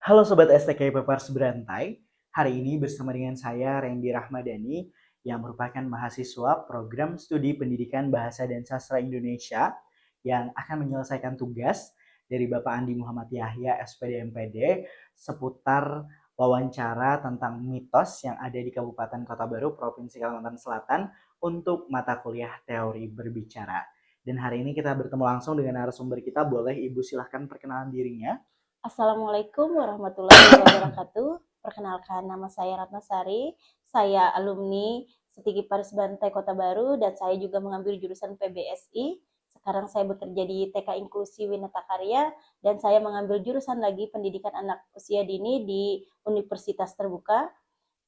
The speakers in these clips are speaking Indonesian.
Halo Sobat STK Papers Berantai, hari ini bersama dengan saya Randy Rahmadani yang merupakan mahasiswa program studi pendidikan bahasa dan sastra Indonesia yang akan menyelesaikan tugas dari Bapak Andi Muhammad Yahya SPD MPD seputar wawancara tentang mitos yang ada di Kabupaten Kota Baru, Provinsi Kalimantan Selatan untuk mata kuliah teori berbicara. Dan hari ini kita bertemu langsung dengan narasumber kita, boleh Ibu silahkan perkenalan dirinya. Assalamualaikum warahmatullahi wabarakatuh. Perkenalkan, nama saya Ratna Sari. Saya alumni Setigi Paris Bantai Kota Baru dan saya juga mengambil jurusan PBSI. Sekarang saya bekerja di TK Inklusi Winata Karya dan saya mengambil jurusan lagi pendidikan anak usia dini di Universitas Terbuka.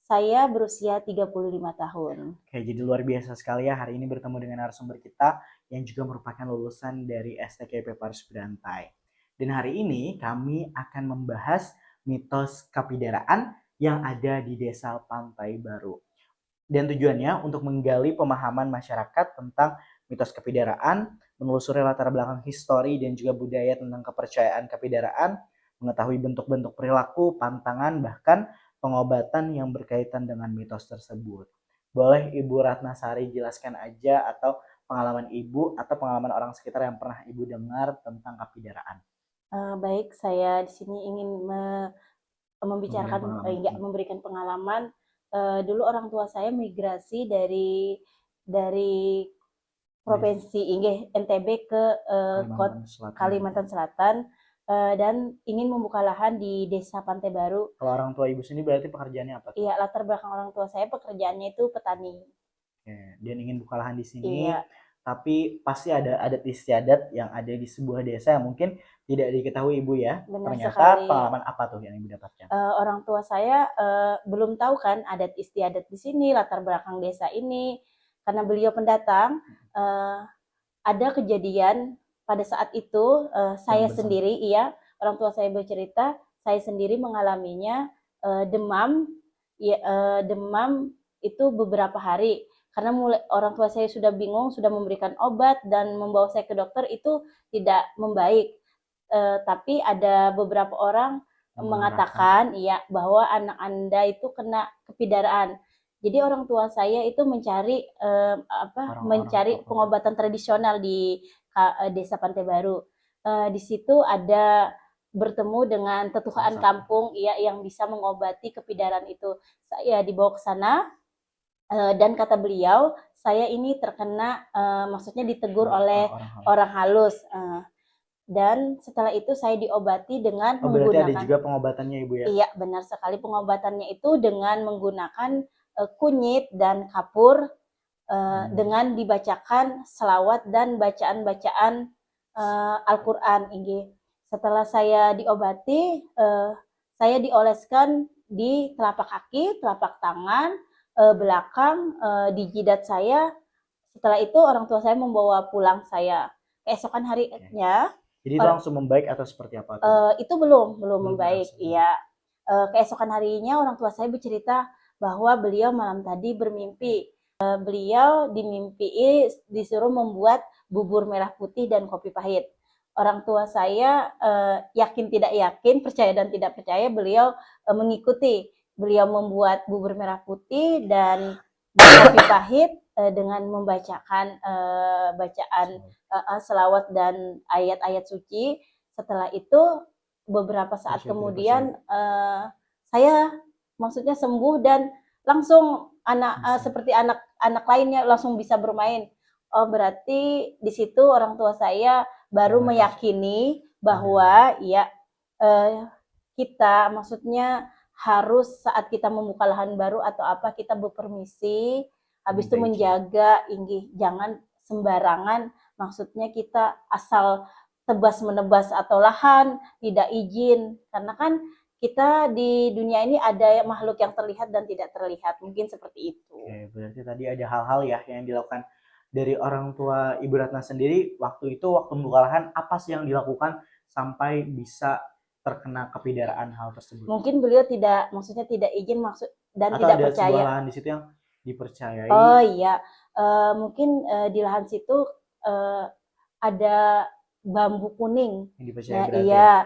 Saya berusia 35 tahun. Oke, jadi luar biasa sekali ya hari ini bertemu dengan narasumber kita yang juga merupakan lulusan dari STKP Paris Berantai. Dan hari ini kami akan membahas mitos kapidaraan yang ada di Desa Pantai Baru. Dan tujuannya untuk menggali pemahaman masyarakat tentang mitos kapidaraan, menelusuri latar belakang histori dan juga budaya tentang kepercayaan kapidaraan, mengetahui bentuk-bentuk perilaku, pantangan, bahkan pengobatan yang berkaitan dengan mitos tersebut. Boleh Ibu Ratnasari jelaskan aja atau pengalaman Ibu atau pengalaman orang sekitar yang pernah Ibu dengar tentang kapidaraan? Baik, saya di sini ingin Memberikan membicarakan, pengalaman. memberikan pengalaman. Dulu orang tua saya migrasi dari provinsi Inggih NTB ke Kalimantan Selatan. Kalimantan Selatan dan ingin membuka lahan di Desa Pantai Baru. Kalau orang tua Ibu sendiri berarti pekerjaannya apa tuh? Iya, latar belakang orang tua saya pekerjaannya itu petani. Oke, dia ingin buka lahan di sini, Iya, tapi pasti ada adat istiadat yang ada di sebuah desa yang mungkin tidak diketahui Ibu ya. benar Ternyata sekali. pengalaman apa tuh yang Ibu dapatkan? Orang tua saya belum tahu kan adat istiadat di sini, latar belakang desa ini. Karena beliau pendatang, uh, ada kejadian pada saat itu saya sendiri, iya, orang tua saya bercerita, saya sendiri mengalaminya demam, ya, demam itu beberapa hari. Karena mulai orang tua saya sudah bingung, sudah memberikan obat dan membawa saya ke dokter itu tidak membaik. Tapi ada beberapa orang mengatakan ya bahwa anak Anda itu kena kepidaraan. Jadi orang tua saya itu mencari mencari pengobatan tradisional di Desa Pantai Baru. Di situ ada bertemu dengan tetuhaan kampung ya yang bisa mengobati kepidaran itu. Saya dibawa ke sana dan kata beliau saya ini terkena maksudnya ditegur oleh orang halus. Dan setelah itu saya diobati dengan berarti ada menggunakan juga pengobatannya Ibu ya? Iya, benar sekali, pengobatannya itu dengan menggunakan kunyit dan kapur dengan dibacakan selawat dan bacaan-bacaan Al-Qur'an. Setelah saya diobati, saya dioleskan di telapak kaki, telapak tangan, belakang, di jidat saya. Setelah itu orang tua saya membawa pulang saya. Keesokan harinya Jadi itu langsung membaik atau seperti apa? itu belum membaik. Iya. Keesokan harinya orang tua saya bercerita bahwa beliau malam tadi bermimpi. Beliau dimimpi disuruh membuat bubur merah putih dan kopi pahit. Orang tua saya yakin tidak yakin, percaya dan tidak percaya, beliau mengikuti. Beliau membuat bubur merah putih dan kopi pahit dengan membacakan bacaan selawat dan ayat-ayat suci. Setelah itu beberapa saat kemudian saya maksudnya sembuh dan langsung seperti anak lainnya langsung bisa bermain. Oh, berarti di situ orang tua saya baru meyakini bahwa ya kita maksudnya harus saat kita membuka lahan baru atau apa kita berpermisi, habis itu menjaga jangan sembarangan, maksudnya kita asal tebas menebas atau lahan tidak izin, karena kan kita di dunia ini ada makhluk yang terlihat dan tidak terlihat, mungkin seperti itu. Oke, berarti tadi ada hal-hal ya yang dilakukan dari orang tua Ibu Ratna sendiri waktu itu, waktu membuka lahan, apa sih yang dilakukan sampai bisa terkena kepidaraan hal tersebut? Mungkin beliau maksudnya tidak izin dan atau tidak ada percaya. Sebuah lahan di situ yang dipercayai. Oh iya, mungkin di lahan situ ada bambu kuning. Yang dipercaya iya,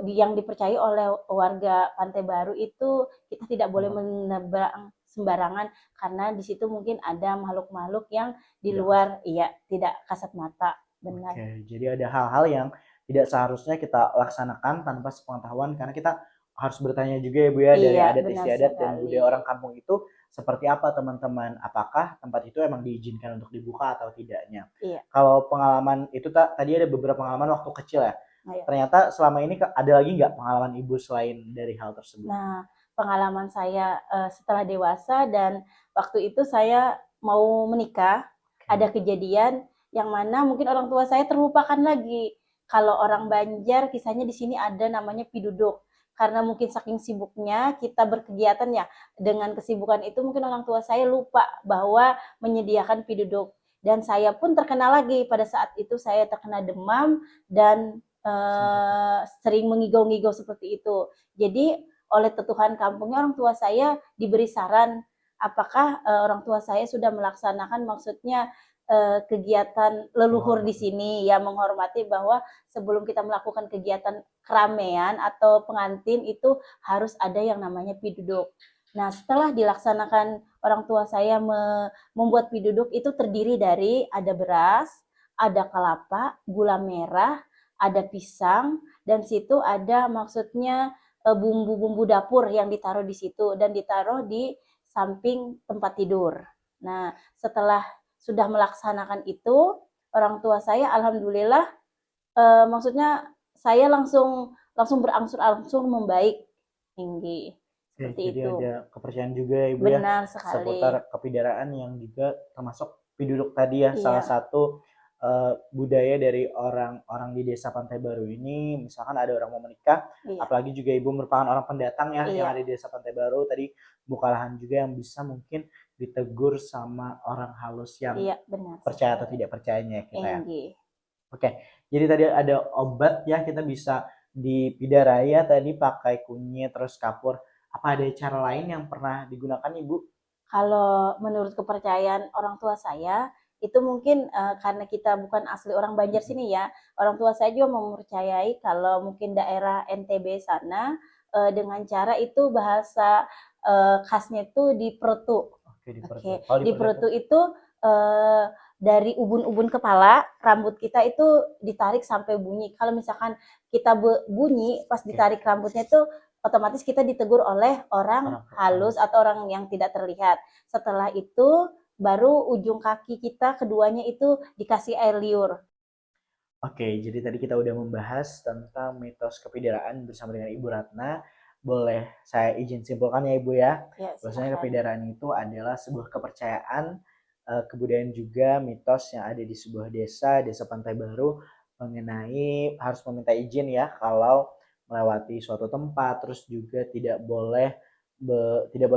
yang dipercaya oleh warga Pantai Baru itu kita tidak boleh menerbang sembarangan karena di situ mungkin ada makhluk-makhluk yang di luar tidak kasat mata. Benar. Oke, jadi ada hal-hal yang tidak seharusnya kita laksanakan tanpa sepengetahuan karena kita harus bertanya juga ya Bu ya dari Iya, adat benar istiadat dan sekali. budaya orang kampung itu seperti apa teman-teman? Apakah tempat itu emang diizinkan untuk dibuka atau tidaknya? Iya. Kalau pengalaman itu tadi ada beberapa pengalaman waktu kecil ya. Iya. Ternyata selama ini ada lagi nggak pengalaman Ibu selain dari hal tersebut? Nah, pengalaman saya setelah dewasa dan waktu itu saya mau menikah, ada kejadian yang mana mungkin orang tua saya terlupakan lagi. Kalau orang Banjar, kisahnya di sini ada namanya piduduk. Karena mungkin saking sibuknya kita berkegiatan ya, dengan kesibukan itu mungkin orang tua saya lupa bahwa menyediakan piduduk. Dan saya pun terkena lagi pada saat itu saya terkena demam dan sering mengigau-ngigau seperti itu. Jadi oleh tetuhan kampungnya orang tua saya diberi saran apakah orang tua saya sudah melaksanakan maksudnya kegiatan leluhur di sini ya, menghormati bahwa sebelum kita melakukan kegiatan keramaian atau pengantin itu harus ada yang namanya piduduk. Nah, setelah dilaksanakan orang tua saya membuat piduduk itu terdiri dari ada beras, ada kelapa, gula merah, ada pisang, dan situ ada maksudnya bumbu-bumbu dapur yang ditaruh di situ dan ditaruh di samping tempat tidur. Nah, setelah sudah melaksanakan itu, orang tua saya alhamdulillah maksudnya saya langsung berangsur-angsur membaik tinggi. Seperti jadi itu. ada kepercayaan juga ya Ibu ya. Benar sekali. Seputar kepidaraan yang juga termasuk piduduk tadi ya, salah satu budaya dari orang-orang di desa Pantai Baru ini. Misalkan ada orang mau menikah, apalagi juga Ibu merupakan orang pendatang ya yang ada di desa Pantai Baru, tadi buka lahan juga yang bisa mungkin ditegur sama orang halus yang percaya atau tidak percayanya ya kita ya. Oke, jadi tadi ada obat ya, kita bisa dipidaraya tadi pakai kunyit terus kapur. Apa ada cara lain yang pernah digunakan Ibu? Kalau menurut kepercayaan orang tua saya, itu mungkin karena kita bukan asli orang Banjar sini ya, orang tua saya juga mempercayai kalau mungkin daerah NTB sana dengan cara itu bahasa khasnya itu diperutu. Oke, diperutu itu dari ubun-ubun kepala, rambut kita itu ditarik sampai bunyi. Kalau misalkan kita bunyi pas ditarik rambutnya itu otomatis kita ditegur oleh orang halus atau orang yang tidak terlihat. Setelah itu baru ujung kaki kita keduanya itu dikasih air liur. Oke, jadi tadi kita udah membahas tentang mitos kepidaraan bersama dengan Ibu Ratna. Boleh saya izin simpulkan ya Ibu ya? Bahwasanya kepidaraan itu adalah sebuah kepercayaan, kebudayaan juga mitos yang ada di sebuah desa Pantai Baru mengenai harus meminta izin ya kalau melewati suatu tempat, terus juga tidak boleh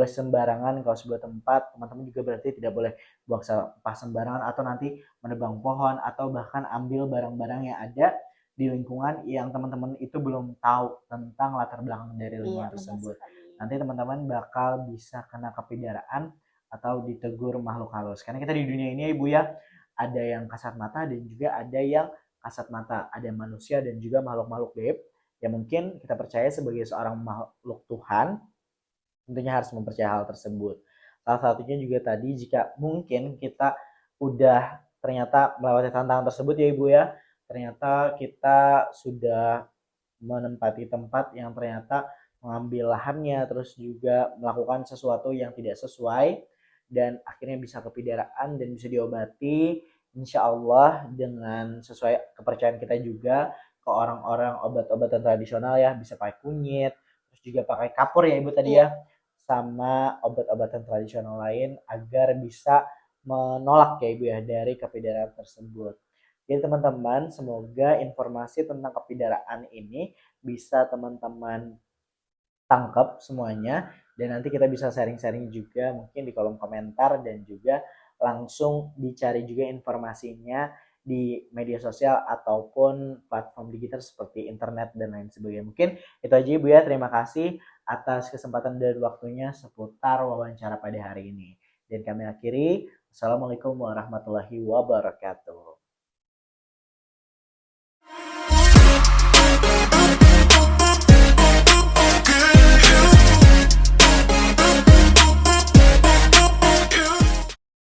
sembarangan kalau sebuah tempat. Teman-teman juga berarti tidak boleh buang sampah sembarangan atau nanti menebang pohon atau bahkan ambil barang-barang yang ada di lingkungan yang teman-teman itu belum tahu tentang latar belakang dari lingkungan tersebut. Nanti teman-teman bakal bisa kena kepidaraan atau ditegur makhluk halus. Karena kita di dunia ini ya Ibu ya, ada yang kasat mata dan juga ada yang kasat mata. Ada manusia dan juga makhluk-makhluk gaib yang mungkin kita percaya sebagai seorang makhluk Tuhan, tentunya harus mempercayai hal tersebut. Salah satunya juga tadi jika mungkin kita udah ternyata melewati tantangan tersebut ya Ibu ya, ternyata kita sudah menempati tempat yang ternyata mengambil lahannya, terus juga melakukan sesuatu yang tidak sesuai dan akhirnya bisa kepidaraan dan bisa diobati insya Allah dengan sesuai kepercayaan kita juga ke orang-orang obat-obatan tradisional ya, bisa pakai kunyit, terus juga pakai kapur ya Ibu tadi ya, sama obat-obatan tradisional lain agar bisa menolak ya Ibu ya dari kepidaraan tersebut. Jadi teman-teman, semoga informasi tentang kepidaraan ini bisa teman-teman tangkap semuanya dan nanti kita bisa sharing-sharing juga mungkin di kolom komentar dan juga langsung dicari juga informasinya di media sosial ataupun platform digital seperti internet dan lain sebagainya. Mungkin itu aja Ibu ya. Terima kasih atas kesempatan dan waktunya seputar wawancara pada hari ini. Dan kami akhiri. Assalamualaikum warahmatullahi wabarakatuh.